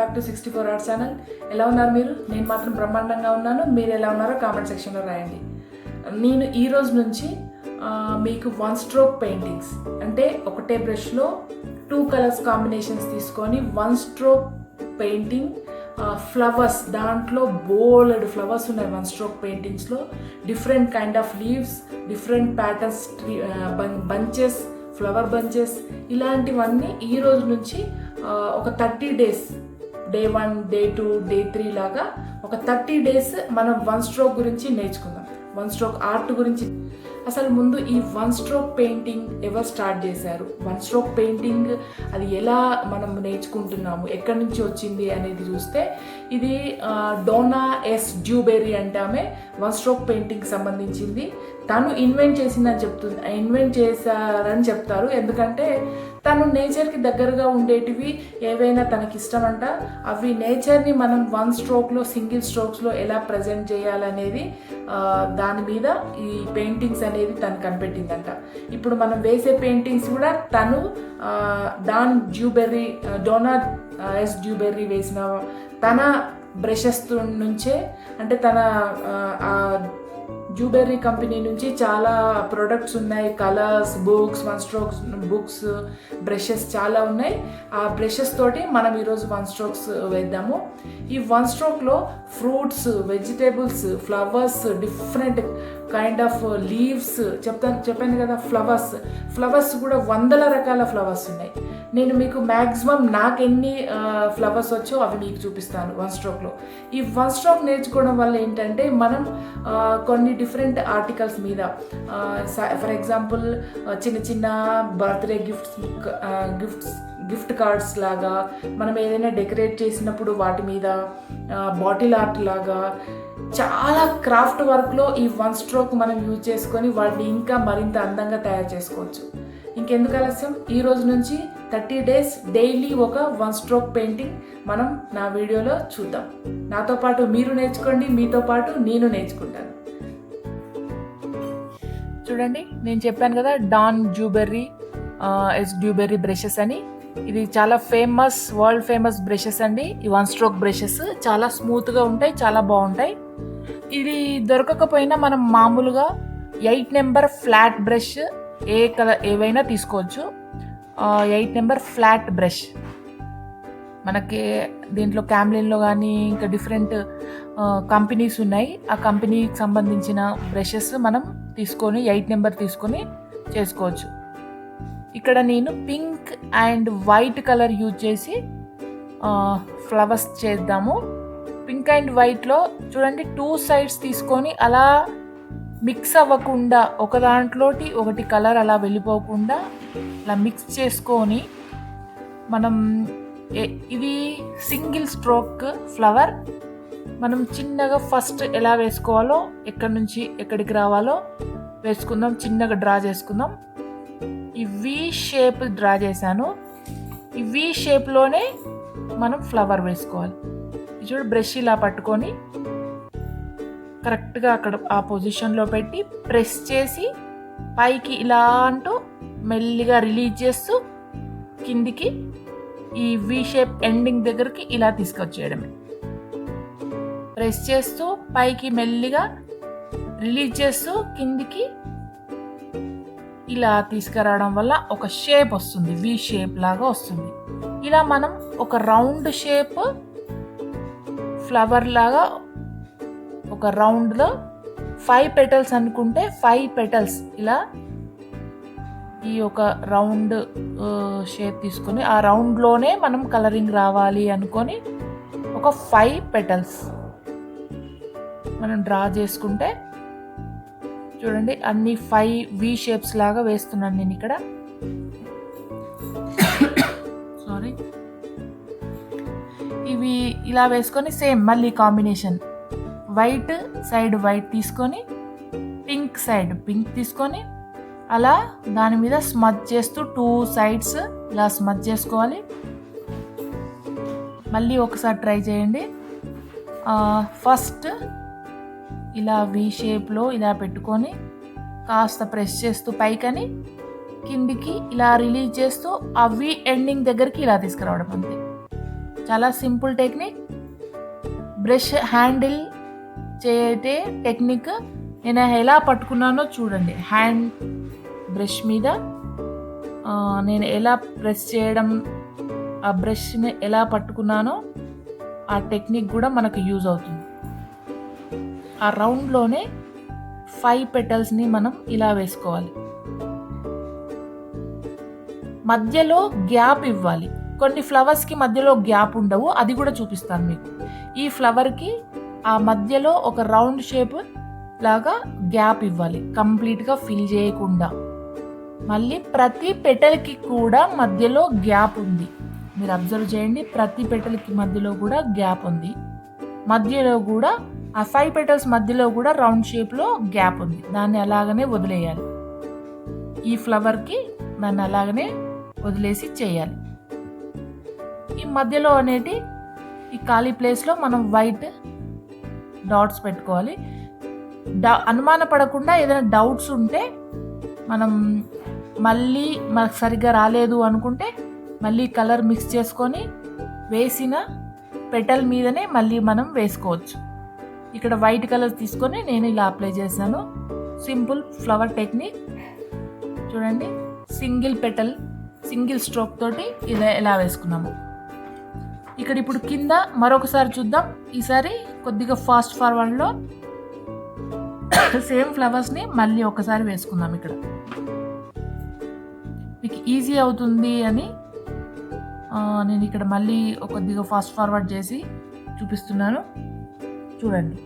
Back to 64 Art channel. ఎలా ఉన్నారు మీరు? నేను మాత్రం బ్రహ్మాండంగా ఉన్నాను. మీరు ఎలా ఉన్నారో కామెంట్ సెక్షన్లో రాయండి. నేను ఈ రోజు నుంచి మీకు 1 స్ట్రోక్ పెయింటింగ్స్ అంటే ఒకటే బ్రష్లో 2 కలర్స్ కాంబినేషన్స్ తీసుకొని 1 స్ట్రోక్ పెయింటింగ్ ఫ్లవర్స్, దాంట్లో బోల్డ్ ఫ్లవర్స్ ఉన్నాయి 1 స్ట్రోక్ పెయింటింగ్స్లో. Different kind of leaves, different patterns, bunches, flower bunches, ఇలాంటివన్నీ ఈ రోజు నుంచి ఒక 30 days, డే 1, డే 2, డే 3 లాగా ఒక 30 days మనం 1 స్ట్రోక్ గురించి నేర్చుకుందాం. 1 స్ట్రోక్ ఆర్ట్ గురించి. అసలు ముందు ఈ 1 స్ట్రోక్ పెయింటింగ్ ఎవరు స్టార్ట్ చేశారు, 1 స్ట్రోక్ పెయింటింగ్ అది ఎలా మనం నేర్చుకుంటున్నాము, ఎక్కడి నుంచి వచ్చింది అనేది చూస్తే ఇది డోనా dewberry అంటే ఆమె 1 స్ట్రోక్ పెయింటింగ్ సంబంధించింది. తను ఇన్వెంట్ చేశారని చెప్తారు. ఎందుకంటే తను నేచర్కి దగ్గరగా ఉండేటివి ఏవైనా తనకి ఇష్టమంట. అవి నేచర్ని మనం 1 స్ట్రోక్లో, సింగిల్ స్ట్రోక్స్లో ఎలా ప్రజెంట్ చేయాలనేది దాని మీద ఈ పెయింటింగ్స్ అనేది తను కనిపెట్టిందంట. ఇప్పుడు మనం వేసే పెయింటింగ్స్ కూడా తను డోనా dewberry వేసిన తన బ్రషెస్ నుంచే, అంటే తన dewberry కంపెనీ నుంచి చాలా ప్రొడక్ట్స్ ఉన్నాయి. Colours, books, 1 strokes books, brushes చాలా ఉన్నాయి. ఆ బ్రషెస్ తోటి మనం ఈరోజు 1 స్ట్రోక్స్ వేద్దాము. ఈ 1 స్ట్రోక్లో fruits, vegetables, flowers, different kind of leaves చెప్పాను కదా. ఫ్లవర్స్ కూడా 100 రకాల ఫ్లవర్స్ ఉన్నాయి. నేను మీకు మ్యాక్సిమం నాకు ఎన్ని ఫ్లవర్స్ వచ్చో అవి మీకు చూపిస్తాను 1 స్ట్రోక్లో. ఈ 1 స్ట్రోక్ నేర్చుకోవడం వల్ల ఏంటంటే మనం కొన్ని డిఫరెంట్ ఆర్టికల్స్ మీద, ఫర్ ఎగ్జాంపుల్ చిన్న బర్త్డే గిఫ్ట్ కార్డ్స్ లాగా, మనం ఏదైనా డెకరేట్ చేసినప్పుడు వాటి మీద, బాటిల్ ఆర్ట్ లాగా చాలా క్రాఫ్ట్ వర్క్లో ఈ 1 స్ట్రోక్ మనం యూజ్ చేసుకొని వాటిని ఇంకా మరింత అందంగా తయారు చేసుకోవచ్చు. ఇంకెందుకు ఆలస్యం, ఈ రోజు నుంచి 30 days డైలీ ఒక 1 స్ట్రోక్ పెయింటింగ్ మనం నా వీడియోలో చూద్దాం. నాతో పాటు మీరు నేర్చుకోండి, మీతో పాటు నేను నేర్చుకుంటాను. చూడండి, నేను చెప్పాను కదా dewberry బ్రషెస్ అని. ఇది చాలా వరల్డ్ ఫేమస్ బ్రషెస్ అండి. ఈ 1 స్ట్రోక్ బ్రషెస్ చాలా స్మూత్గా ఉంటాయి, చాలా బాగుంటాయి. ఇది దొరకకపోయినా మనం మామూలుగా 8 నెంబర్ ఫ్లాట్ బ్రష్ ఏవైనా తీసుకోవచ్చు. 8 నెంబర్ ఫ్లాట్ బ్రష్ మనకి దీంట్లో క్యామ్లిన్లో కానీ ఇంకా డిఫరెంట్ కంపెనీస్ ఉన్నాయి. ఆ కంపెనీకి సంబంధించిన బ్రషెస్ మనం తీసుకొని 8 నెంబర్ తీసుకొని చేసుకోవచ్చు. ఇక్కడ నేను pink and white colour use చేసి ఫ్లవర్స్ చేద్దాము. పింక్ అండ్ వైట్లో చూడండి 2 sides తీసుకొని అలా మిక్స్ అవ్వకుండా, ఒక దాంట్లోటి ఒకటి కలర్ అలా వెళ్ళిపోకుండా అలా మిక్స్ చేసుకొని మనం ఇది సింగిల్ స్ట్రోక్ ఫ్లవర్. మనం చిన్నగా ఫస్ట్ ఎలా వేసుకోవాలో, ఎక్కడి నుంచి ఎక్కడికి రావాలో వేసుకుందాం. చిన్నగా డ్రా చేసుకుందాం. ఈ వి షేప్ డ్రా చేశాను. ఈ వి షేప్లోనే మనం ఫ్లవర్ వేసుకోవాలి. చూడు, బ్రష్ ఇలా పట్టుకొని కరెక్ట్గా అక్కడ ఆ పొజిషన్లో పెట్టి ప్రెస్ చేసి పైకి ఇలా అంటూ మెల్లిగా రిలీజ్ చేస్తూ కిందికి ఈ వి షేప్ ఎండింగ్ దగ్గరికి ఇలా తీసుకొచ్చేయడమే. ప్రెస్ చేస్తూ పైకి మెల్లిగా రిలీజ్ చేస్తూ కిందికి ఇలా తీసుకురావడం వల్ల ఒక షేప్ వస్తుంది, వి షేప్ లాగా వస్తుంది. ఇలా మనం ఒక రౌండ్ షేప్ ఫ్లవర్ లాగా ఒక రౌండ్లో 5 petals అనుకుంటే 5 petals ఇలా ఈ ఒక రౌండ్ షేప్ తీసుకొని ఆ రౌండ్లోనే మనం కలరింగ్ రావాలి అనుకొని ఒక 5 petals మనం డ్రా చేసుకుంటే చూడండి, అన్ని 5 వి షేప్స్ లాగా వేస్తున్నాను నేను ఇక్కడ. సారీ, ఇవి ఇలా వేసుకొని సేమ్ మళ్ళీ కాంబినేషన్ వైట్ సైడ్ వైట్ తీసుకొని పింక్ సైడ్ పింక్ తీసుకొని అలా దాని మీద స్మచ్ చేస్తూ 2 sides ఇలా స్మచ్ చేసుకోవాలి. మళ్ళీ ఒకసారి ట్రై చేయండి. ఫస్ట్ ఇలా వి షేప్లో ఇలా పెట్టుకొని కాస్త ప్రెస్ చేస్తూ పైకని కిందికి ఇలా రిలీజ్ చేస్తూ ఆ వి ఎండింగ్ దగ్గరికి ఇలా తీసుకురావడం అంతే. చాలా సింపుల్ టెక్నిక్. బ్రష్ హ్యాండిల్ చేయటే టెక్నిక్ నేను ఎలా పట్టుకున్నానో చూడండి. హ్యాండ్ బ్రష్ మీద నేను ఎలా ప్రెస్ చేయడం, ఆ బ్రష్ని ఎలా పట్టుకున్నానో ఆ టెక్నిక్ కూడా మనకు యూజ్ అవుతుంది. ఆ రౌండ్లోనే 5 పెటల్స్ని మనం ఇలా వేసుకోవాలి. మధ్యలో గ్యాప్ ఇవ్వాలి. కొన్ని ఫ్లవర్స్కి మధ్యలో గ్యాప్ ఉండవు, అది కూడా చూపిస్తాను మీకు. ఈ ఫ్లవర్కి ఆ మధ్యలో ఒక రౌండ్ షేప్ లాగా గ్యాప్ ఇవ్వాలి, కంప్లీట్గా ఫిల్ చేయకుండా. మళ్ళీ ప్రతి పెటల్కి కూడా మధ్యలో గ్యాప్ ఉంది. మీరు అబ్జర్వ్ చేయండి, ప్రతి పెటల్కి మధ్యలో కూడా గ్యాప్ ఉంది. మధ్యలో కూడా ఆ 5 పెటల్స్ మధ్యలో కూడా రౌండ్ షేప్లో గ్యాప్ ఉంది. దాన్ని అలాగనే వదిలేయాలి. ఈ ఫ్లవర్కి దాన్ని అలాగనే వదిలేసి చేయాలి. ఈ మధ్యలో అనేది ఈ ఖాళీ ప్లేస్లో మనం వైట్ డాట్స్ పెట్టుకోవాలి. అనుమాన పడకుండా ఏదైనా డౌట్స్ ఉంటే మనం మళ్ళీ మనకు సరిగ్గా రాలేదు అనుకుంటే మళ్ళీ కలర్ మిక్స్ చేసుకొని వేసిన పెటల్ మీదనే మళ్ళీ మనం వేసుకోవచ్చు. ఇక్కడ వైట్ కలర్ తీసుకొని నేను ఇలా అప్లై చేశాను. సింపుల్ ఫ్లవర్ టెక్నిక్ చూడండి. సింగిల్ పెటల్, సింగిల్ స్ట్రోక్ తోటి ఇలా ఎలా వేసుకున్నాము. ఇక్కడ ఇప్పుడు కింద మరొకసారి చూద్దాం. ఈసారి కొద్దిగా ఫాస్ట్ ఫార్వర్డ్లో సేమ్ ఫ్లవర్స్ని మళ్ళీ ఒకసారి వేసుకుందాం. ఇక్కడ మీకు ఈజీ అవుతుంది అని నేను ఇక్కడ మళ్ళీ కొద్దిగా ఫాస్ట్ ఫార్వర్డ్ చేసి చూపిస్తున్నాను. చూడండి.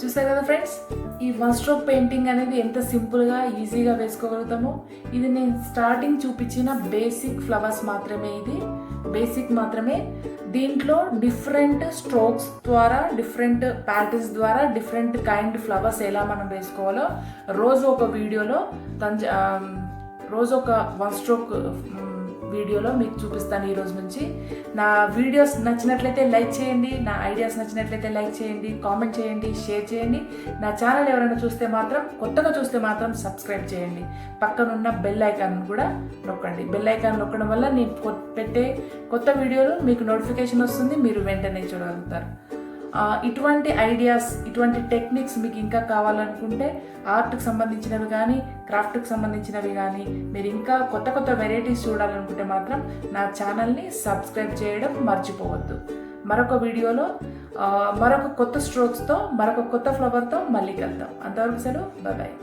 చూసారు కదా ఫ్రెండ్స్, ఈ 1 స్ట్రోక్ పెయింటింగ్ అనేది ఎంత సింపుల్గా ఈజీగా వేసుకోగలుగుతామో. ఇది నేను స్టార్టింగ్ చూపించిన బేసిక్ ఫ్లవర్స్ మాత్రమే. ఇది బేసిక్ మాత్రమే. దీంట్లో డిఫరెంట్ స్ట్రోక్స్ ద్వారా, డిఫరెంట్ ప్యాటర్న్స్ ద్వారా డిఫరెంట్ కైండ్ ఫ్లవర్స్ ఎలా మనం వేసుకోవాలో రోజు ఒక వీడియోలో, రోజు ఒక 1 స్ట్రోక్ వీడియోలో మీకు చూపిస్తాను ఈ రోజు నుంచి. నా వీడియోస్ నచ్చినట్లయితే లైక్ చేయండి, నా ఐడియాస్ నచ్చినట్లయితే లైక్ చేయండి, కామెంట్ చేయండి, షేర్ చేయండి. నా ఛానల్ ఎవరైనా చూస్తే మాత్రం, కొత్తగా చూస్తే మాత్రం సబ్స్క్రైబ్ చేయండి. పక్కనున్న బెల్ ఐకాన్ కూడా నొక్కండి. బెల్ ఐకాన్ నొక్కడం వల్ల నేను పెట్టే కొత్త వీడియోలు మీకు నోటిఫికేషన్ వస్తుంది, మీరు వెంటనే చూడగలుగుతారు. ఇటువంటి ఐడియాస్, ఇటువంటి టెక్నిక్స్ మీకు ఇంకా కావాలనుకుంటే, ఆర్ట్కి సంబంధించినవి కానీ, క్రాఫ్ట్కి సంబంధించినవి కానీ, మీరు ఇంకా కొత్త కొత్త వెరైటీస్ చూడాలనుకుంటే మాత్రం నా ఛానల్ని సబ్స్క్రైబ్ చేయడం మర్చిపోవద్దు. మరొక వీడియోలో మరొక కొత్త స్ట్రోక్స్తో, మరొక కొత్త ఫ్లవర్తో మళ్ళీ కలుద్దాం. అంతవరకు సెలవు. Bye bye.